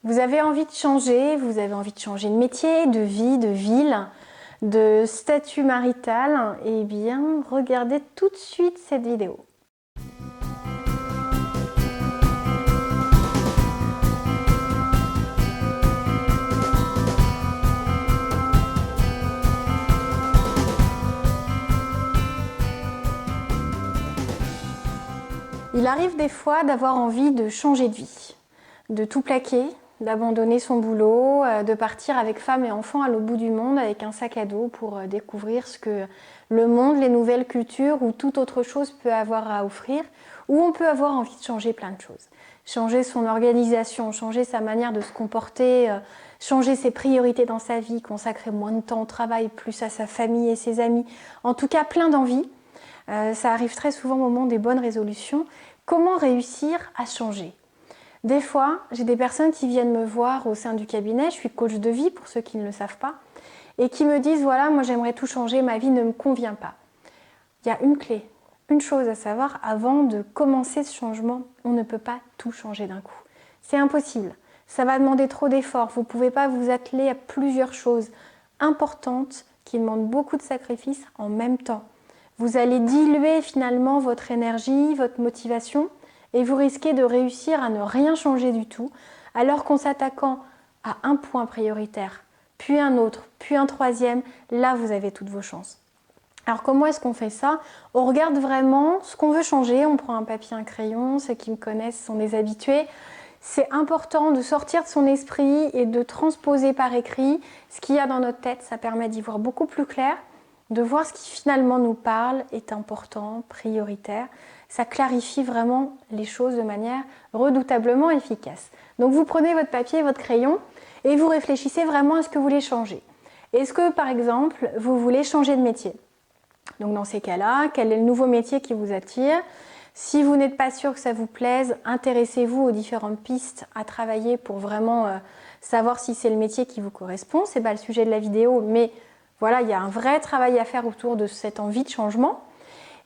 Vous avez envie de changer, vous avez envie de changer de métier, de vie, de ville, de statut marital, eh bien, regardez tout de suite cette vidéo. Il arrive des fois d'avoir envie de changer de vie, de tout plaquer, d'abandonner son boulot, de partir avec femme et enfants à l'autre bout du monde avec un sac à dos pour découvrir ce que le monde, les nouvelles cultures ou toute autre chose peut avoir à offrir, ou on peut avoir envie de changer plein de choses. Changer son organisation, changer sa manière de se comporter, changer ses priorités dans sa vie, consacrer moins de temps au travail, plus à sa famille et ses amis. En tout cas, plein d'envies. Ça arrive très souvent au moment des bonnes résolutions. Comment réussir à changer ? Des fois, j'ai des personnes qui viennent me voir au sein du cabinet, je suis coach de vie pour ceux qui ne le savent pas, et qui me disent voilà, moi j'aimerais tout changer, ma vie ne me convient pas. Il y a une clé, une chose à savoir, avant de commencer ce changement, on ne peut pas tout changer d'un coup. C'est impossible, ça va demander trop d'efforts, vous ne pouvez pas vous atteler à plusieurs choses importantes qui demandent beaucoup de sacrifices en même temps. Vous allez diluer finalement votre énergie, votre motivation et vous risquez de réussir à ne rien changer du tout alors qu'en s'attaquant à un point prioritaire, puis un autre, puis un troisième, là vous avez toutes vos chances. Alors comment est-ce qu'on fait ça? On regarde vraiment ce qu'on veut changer, on prend un papier, un crayon, ceux qui me connaissent sont des habitués. C'est important de sortir de son esprit et de transposer par écrit ce qu'il y a dans notre tête, ça permet d'y voir beaucoup plus clair. De voir ce qui finalement nous parle est important, prioritaire. Ça clarifie vraiment les choses de manière redoutablement efficace. Donc vous prenez votre papier et votre crayon et vous réfléchissez vraiment à ce que vous voulez changer. Est-ce que par exemple vous voulez changer de métier? Donc dans ces cas-là, quel est le nouveau métier qui vous attire? Si vous n'êtes pas sûr que ça vous plaise, intéressez-vous aux différentes pistes à travailler pour vraiment savoir si c'est le métier qui vous correspond. C'est pas le sujet de la vidéo, mais voilà, il y a un vrai travail à faire autour de cette envie de changement.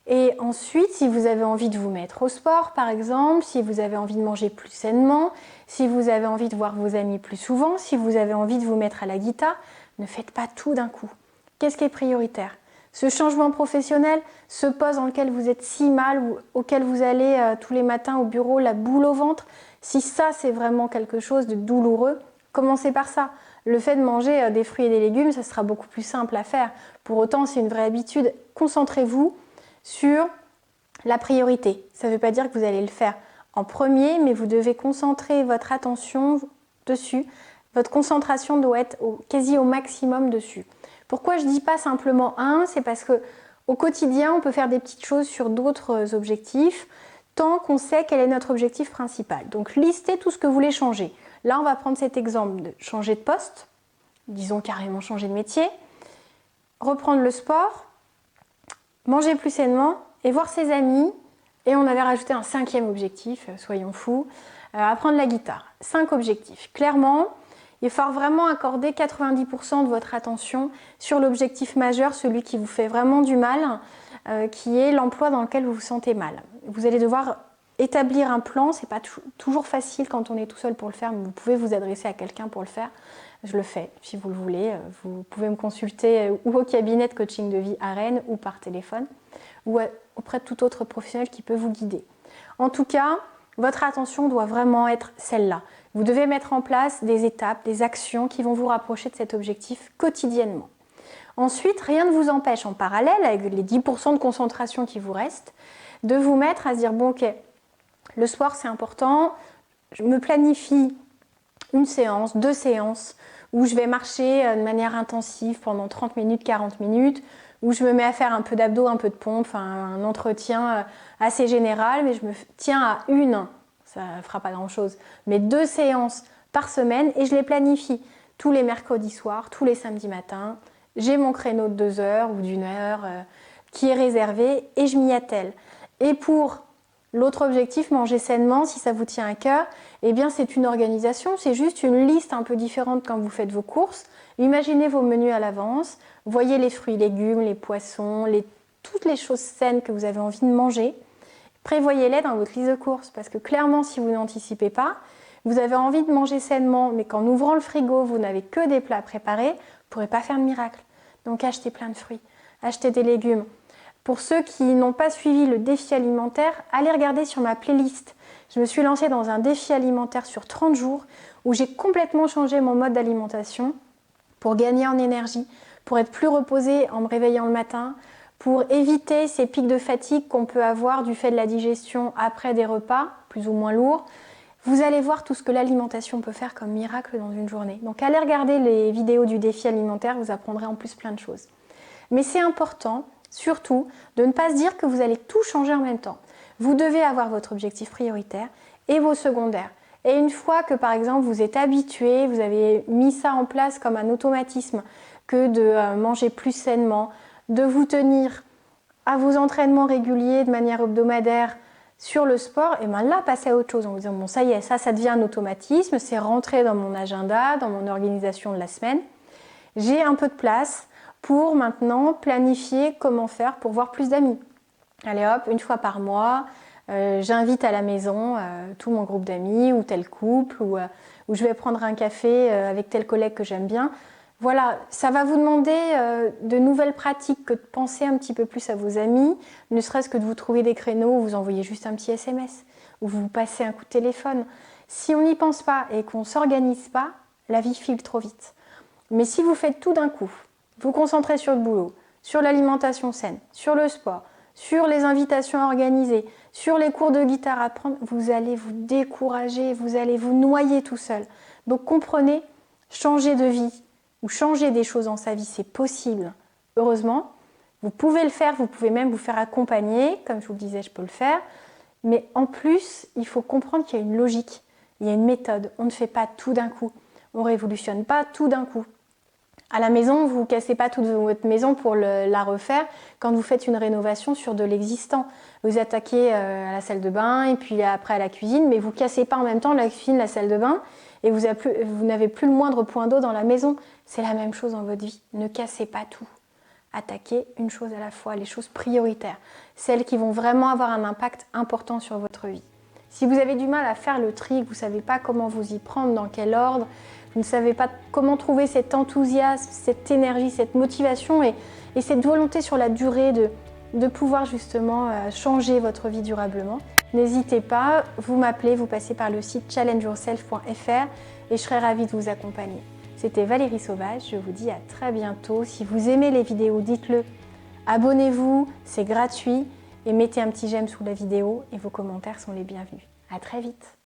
Et ensuite, si vous avez envie de vous mettre au sport, par exemple, si vous avez envie de manger plus sainement, si vous avez envie de voir vos amis plus souvent, si vous avez envie de vous mettre à la guitare, ne faites pas tout d'un coup. Qu'est-ce qui est prioritaire? Ce changement professionnel, ce poste dans lequel vous êtes si mal, ou auquel vous allez tous les matins au bureau, la boule au ventre, si ça c'est vraiment quelque chose de douloureux, commencez par ça. Le fait de manger des fruits et des légumes, ça sera beaucoup plus simple à faire. Pour autant, c'est une vraie habitude. Concentrez-vous sur la priorité. Ça ne veut pas dire que vous allez le faire en premier, mais vous devez concentrer votre attention dessus. Votre concentration doit être quasi au maximum dessus. Pourquoi je ne dis pas simplement un? C'est parce qu'au quotidien, on peut faire des petites choses sur d'autres objectifs, tant qu'on sait quel est notre objectif principal. Donc, listez tout ce que vous voulez changer. Là, on va prendre cet exemple de changer de poste, disons carrément changer de métier, reprendre le sport, manger plus sainement et voir ses amis. Et on avait rajouté un 5e objectif, soyons fous, apprendre la guitare. 5 objectifs. Clairement, il faut vraiment accorder 90% de votre attention sur l'objectif majeur, celui qui vous fait vraiment du mal, qui est l'emploi dans lequel vous vous sentez mal. Vous allez devoir établir un plan, c'est pas toujours facile quand on est tout seul pour le faire, mais vous pouvez vous adresser à quelqu'un pour le faire. Je le fais, si vous le voulez. Vous pouvez me consulter ou au cabinet de coaching de vie à Rennes ou par téléphone, ou auprès de tout autre professionnel qui peut vous guider. En tout cas, votre attention doit vraiment être celle-là. Vous devez mettre en place des étapes, des actions qui vont vous rapprocher de cet objectif quotidiennement. Ensuite, rien ne vous empêche en parallèle, avec les 10% de concentration qui vous restent, de vous mettre à se dire bon ok, le sport c'est important, je me planifie une séance, 2 séances, où je vais marcher de manière intensive pendant 30 minutes, 40 minutes, où je me mets à faire un peu d'abdos, un peu de pompe, un entretien assez général, mais je me tiens à une, ça ne fera pas grand-chose, mais 2 séances par semaine et je les planifie tous les mercredis soirs, tous les samedis matins. J'ai mon créneau de 2 heures ou d'1 heure qui est réservé et je m'y attelle. Et pour l'autre objectif, manger sainement, si ça vous tient à cœur, eh bien c'est une organisation, c'est juste une liste un peu différente quand vous faites vos courses. Imaginez vos menus à l'avance, voyez les fruits, légumes, les poissons, toutes les choses saines que vous avez envie de manger. Prévoyez-les dans votre liste de courses parce que clairement, si vous n'anticipez pas, Vous avez envie de manger sainement, mais qu'en ouvrant le frigo, vous n'avez que des plats préparés, vous ne pourrez pas faire de miracle. Donc achetez plein de fruits, achetez des légumes. Pour ceux qui n'ont pas suivi le défi alimentaire, allez regarder sur ma playlist. Je me suis lancée dans un défi alimentaire sur 30 jours où j'ai complètement changé mon mode d'alimentation pour gagner en énergie, pour être plus reposée en me réveillant le matin, pour éviter ces pics de fatigue qu'on peut avoir du fait de la digestion après des repas, plus ou moins lourds. Vous allez voir tout ce que l'alimentation peut faire comme miracle dans une journée. Donc allez regarder les vidéos du défi alimentaire, vous apprendrez en plus plein de choses. Mais c'est important, surtout, de ne pas se dire que vous allez tout changer en même temps. Vous devez avoir votre objectif prioritaire et vos secondaires. Et une fois que par exemple vous êtes habitué, vous avez mis ça en place comme un automatisme que de manger plus sainement, de vous tenir à vos entraînements réguliers de manière hebdomadaire sur le sport, et bien là, passez à autre chose en vous disant bon ça y est, ça devient un automatisme, c'est rentré dans mon agenda, dans mon organisation de la semaine. J'ai un peu de place pour maintenant planifier comment faire pour voir plus d'amis. Allez hop, une fois par mois, j'invite à la maison tout mon groupe d'amis ou tel couple ou je vais prendre un café avec tel collègue que j'aime bien. Voilà, ça va vous demander de nouvelles pratiques que de penser un petit peu plus à vos amis, ne serait-ce que de vous trouver des créneaux où vous envoyez juste un petit SMS, où vous passez un coup de téléphone. Si on n'y pense pas et qu'on ne s'organise pas, la vie file trop vite. Mais si vous faites tout d'un coup, vous concentrez sur le boulot, sur l'alimentation saine, sur le sport, sur les invitations organisées, sur les cours de guitare à prendre, vous allez vous décourager, vous allez vous noyer tout seul. Donc comprenez, changer de vie ou changer des choses dans sa vie, c'est possible. Heureusement, vous pouvez le faire, vous pouvez même vous faire accompagner, comme je vous le disais, je peux le faire. Mais en plus, il faut comprendre qu'il y a une logique, il y a une méthode. On ne fait pas tout d'un coup, on ne révolutionne pas tout d'un coup. À la maison, vous ne cassez pas toute votre maison pour la refaire quand vous faites une rénovation sur de l'existant. Vous attaquez à la salle de bain et puis après à la cuisine, mais vous ne cassez pas en même temps la cuisine, la salle de bain et vous n'avez plus le moindre point d'eau dans la maison. C'est la même chose dans votre vie. Ne cassez pas tout. Attaquez une chose à la fois, les choses prioritaires, celles qui vont vraiment avoir un impact important sur votre vie. Si vous avez du mal à faire le tri, que vous ne savez pas comment vous y prendre, dans quel ordre, vous ne savez pas comment trouver cet enthousiasme, cette énergie, cette motivation et cette volonté sur la durée de pouvoir justement changer votre vie durablement, n'hésitez pas, vous m'appelez, vous passez par le site challengeyourself.fr et je serai ravie de vous accompagner. C'était Valérie Sauvage, je vous dis à très bientôt. Si vous aimez les vidéos, dites-le, abonnez-vous, c'est gratuit et mettez un petit j'aime sous la vidéo et vos commentaires sont les bienvenus. À très vite.